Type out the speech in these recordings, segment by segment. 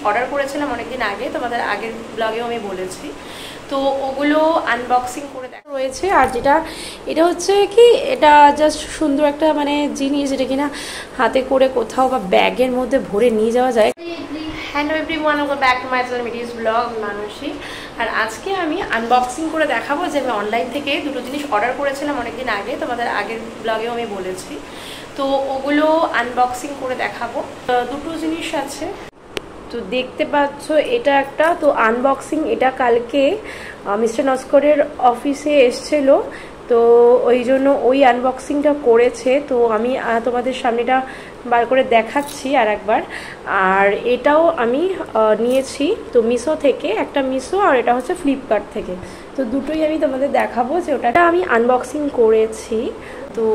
Order করেছিলাম অনেকদিন আগে, তোমাদের আগের ব্লগেও আমি বলেছি। তো ওগুলো আনবক্সিং করে দেখা রয়েছে। আর যেটা এটা হচ্ছে কি, এটা জাস্ট সুন্দর একটা মানে জিনিস, যেটা কিনা হাতে করে কোথাও বা ব্যাগের মধ্যে ভরে নিয়ে যাওয়া যায়। Hello everyone, welcome back to my channel media's blog Mansi. আর আজকে আমি আনবক্সিং করে দেখাবো যে আমি অনলাইন থেকে দুটো জিনিস অর্ডার করেছিলাম অনেকদিন আগে, তোমাদের আগের ব্লগেও আমি বলেছি। তো ওগুলো আনবক্সিং করে দেখাবো। দুটো জিনিস আছে, তো দেখতে পাচ্ছ এটা একটা। তো আনবক্সিং এটা কালকে মিস্টার নস্করের অফিসে এসছিল, তো ওই জন্য ওই আনবক্সিংটা করেছে। তো আমি তোমাদের সামনেটা বার করে দেখাচ্ছি আর একবার। আর এটাও আমি নিয়েছি তো মিশো থেকে, একটা মিশো আর এটা হচ্ছে ফ্লিপকার্ট থেকে। তো দুটোই আমি তোমাদের দেখাবো যে ওটা আমি আনবক্সিং করেছি। তো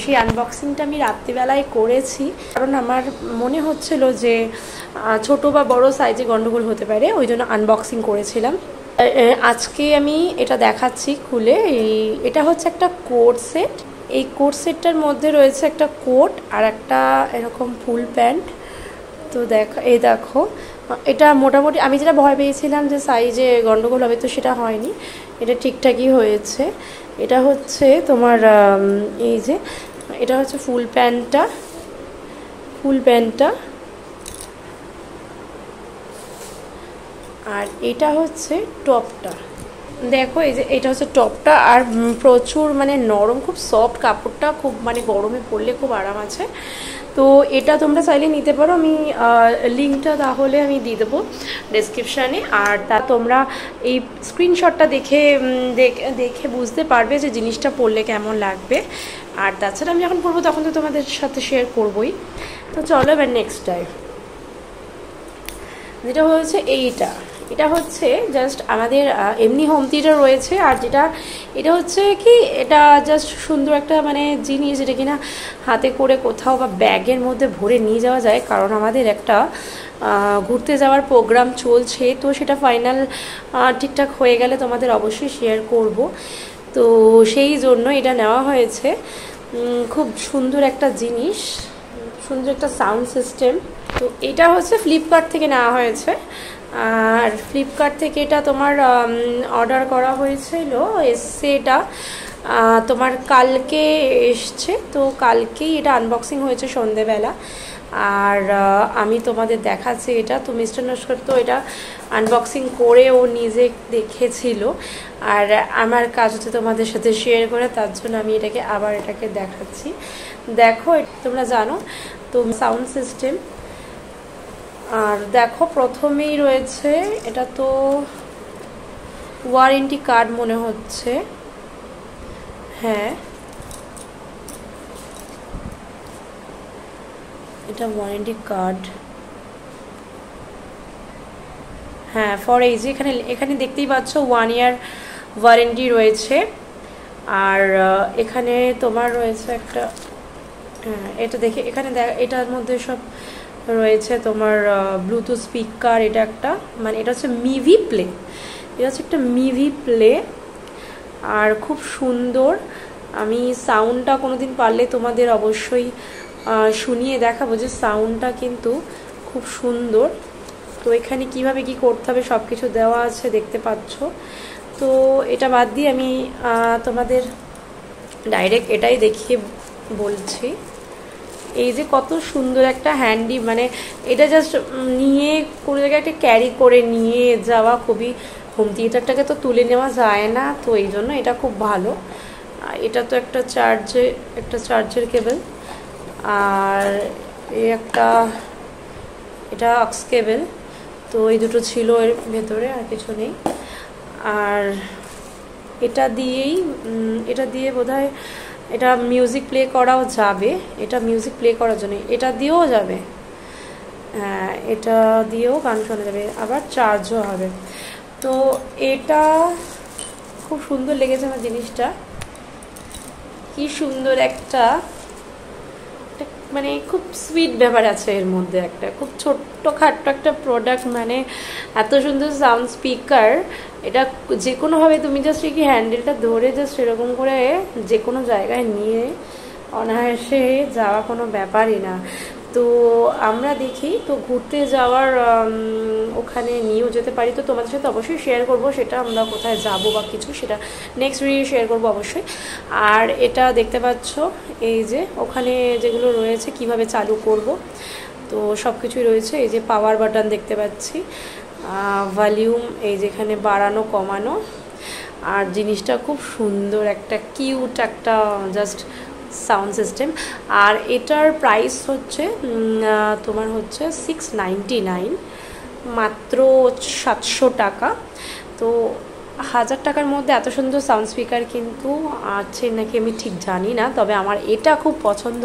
সেই আনবক্সিংটা আমি রাত্রিবেলায় করেছি, কারণ আমার মনে হচ্ছিল যে ছোট বা বড় সাইজে গন্ডগোল হতে পারে, ওই জন্য আনবক্সিং করেছিলাম। আজকে আমি এটা দেখাচ্ছি খুলে। এটা হচ্ছে একটা কোট সেট। এই কোট সেটটার মধ্যে রয়েছে একটা কোট আর একটা এরকম ফুল প্যান্ট। তো দেখো এটা মোটামুটি আমি যেটা ভয় পেয়েছিলাম যে সাইজে গন্ডগোল হবে, তো সেটা হয়নি, এটা ঠিকঠাকই হয়েছে। এটা হচ্ছে তোমার এই যে এটা হচ্ছে ফুল প্যান্টটা, আর এটা হচ্ছে টপটা। দেখো এই যে এটা হচ্ছে টপটা, আর প্রচুর মানে নরম, খুব সফট কাপড়টা, খুব মানে গরমে পরলে খুব আরাম আছে। তো এটা তোমরা চাইলে নিতে পারো, আমি লিঙ্কটা তাহলে আমি দিয়ে দেবো ডেসক্রিপশানে। আর তা তোমরা এই স্ক্রিনশটটা দেখে বুঝতে পারবে যে জিনিসটা পরলে কেমন লাগবে। আর তাছাড়া আমি যখন পরবো তখন তো তোমাদের সাথে শেয়ার করবোই। তো চলো এবার নেক্সট টাইম যেটা হচ্ছে এটা হচ্ছে জাস্ট আমাদের এমনি হোম থিয়েটার রয়েছে। আর এটা হচ্ছে কি, এটা জাস্ট সুন্দর একটা মানে জিনিস, যেটা কিনা হাতে করে কোথাও বা ব্যাগের মধ্যে ভরে নিয়ে যাওয়া যায়, কারণ আমাদের একটা ঘুরতে যাওয়ার প্রোগ্রাম চলছে। তো সেটা ফাইনাল ঠিকঠাক হয়ে গেলে তোমাদের অবশ্যই শেয়ার করব। তো সেই জন্য এটা নেওয়া হয়েছে। খুব সুন্দর একটা জিনিস, সুন্দর একটা সাউন্ড সিস্টেম। তো এটা হচ্ছে ফ্লিপকার্ট থেকে নেওয়া হয়েছে। আর ফ্লিপকার্ট থেকে এটা তোমার অর্ডার করা হয়েছিল, এসছে এটা তোমার কালকে এসছে। তো কালকেই এটা আনবক্সিং হয়েছে সন্ধেবেলা। আর আমি তোমাদের দেখাচ্ছি এটা। তো মিস্টার নস্কর তো এটা আনবক্সিং করে ও নিজে দেখেছিল, আর আমার কাজ হচ্ছে তোমাদের সাথে শেয়ার করে, তার জন্য আমি এটাকে দেখাচ্ছি। দেখো তোমরা জানো তো সাউন্ড সিস্টেম। আর দেখো প্রথমেই রয়েছে, এটা তো ওয়ারেন্টি কার্ড মনে হচ্ছে, হ্যাঁ এটা ওয়ারেন্টি কার্ড, হ্যাঁ ফর এইজ। এখানে দেখতেই পাচ্ছ 1 ইয়ার ওয়ারেন্টি রয়েছে। আর এখানে তোমার রয়েছে একটা, হ্যাঁ এটা দেখে এখানে এটার মধ্যে সব রয়েছে তোমার ব্লুটুথ স্পিকার। এটা একটা মানে এটা হচ্ছে মিভি প্লে, এটা হচ্ছে একটা মিভি প্লে। আর খুব সুন্দর, আমি সাউন্ডটা কোনোদিন পারলে তোমাদের অবশ্যই শুনিয়ে দেখাবো যে সাউন্ডটা কিন্তু খুব সুন্দর। তো এখানে কিভাবে কি করতে হবে সব কিছু দেওয়া আছে, দেখতে পাচ্ছ। তো এটা বাদ দিয়ে আমি তোমাদের ডাইরেক্ট এটাই দেখিয়ে বলছি। এই যে কত সুন্দর একটা হ্যান্ডি, মানে এটা জাস্ট নিয়ে কোনো জায়গায় একটা ক্যারি করে নিয়ে যাওয়া, খুবই, হোম থিয়েটারটাকে তো তুলে নেওয়া যায় না, তো এই জন্য এটা খুব ভালো। এটা তো একটা চার্জের কেবল, আর এটা অক্স কেবল। তো এই দুটো ছিল এর ভেতরে, আর কিছু নেই। আর এটা দিয়ে বোধহয় এটা মিউজিক প্লে করাও যাবে, এটা মিউজিক প্লে করার জন্য এটা দিয়েও যাবে, হ্যাঁ এটা দিয়েও গান শোনা যাবে, আবার চার্জও হবে। তো এটা খুব সুন্দর লেগেছে আমার জিনিসটা, কি সুন্দর একটা মানে খুব সুইট ব্যাপার আছে এর মধ্যে, একটা খুব ছোট্টখাট্ট একটা প্রোডাক্ট, মানে এত সুন্দর সাউন্ড স্পিকার। এটা যে কোনোভাবে তুমি জাস্ট কি হ্যান্ডেলটা ধরে জাস্ট এরকম করে যে কোনো জায়গায় নিয়ে অনায়াসে যাওয়া কোনো ব্যাপারই না। তো আমরা দেখি তো ঘুরতে যাওয়ার ওখানে নিয়েও যেতে পারি, তো তোমাদের সাথে অবশ্যই শেয়ার করব সেটা আমরা কোথায় যাব বা কিছু, সেটা নেক্সট ভিডিও শেয়ার করব অবশ্যই। আর এটা দেখতে পাচ্ছ এই যে ওখানে যেগুলো রয়েছে কিভাবে চালু করব, তো সব কিছুই রয়েছে। এই যে পাওয়ার বাটন দেখতে পাচ্ছি, ভলিউম এই যেখানে বাড়ানো কমানো, আর জিনিসটা খুব সুন্দর একটা কিউট একটা জাস্ট সাউন্ড সিস্টেম। আর এটার প্রাইস হচ্ছে তোমার হচ্ছে 699, মাত্র 700 টাকা। তো 1000 টাকার মধ্যে এত সুন্দর সাউন্ড স্পিকার কিন্তু আছে নাকি আমি ঠিক জানি না, তবে আমার এটা খুব পছন্দ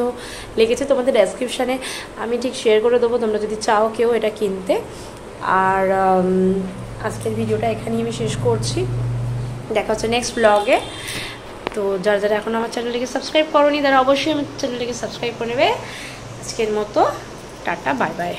লেগেছে। তোমাদের ডেসক্রিপশানে আমি ঠিক শেয়ার করে দেবো তোমরা যদি চাও কেউ এটা কিনতে। আর আজকের ভিডিওটা এখানেই আমি শেষ করছি, দেখা হচ্ছে নেক্সট ব্লগে। তো যারা যারা এখন আমার চ্যানেলটিকে সাবস্ক্রাইব করোনি তারা অবশ্যই আমার চ্যানেলটিকে সাবস্ক্রাইব করে নেবে। আজকের মতো টাটা, বাই বাই।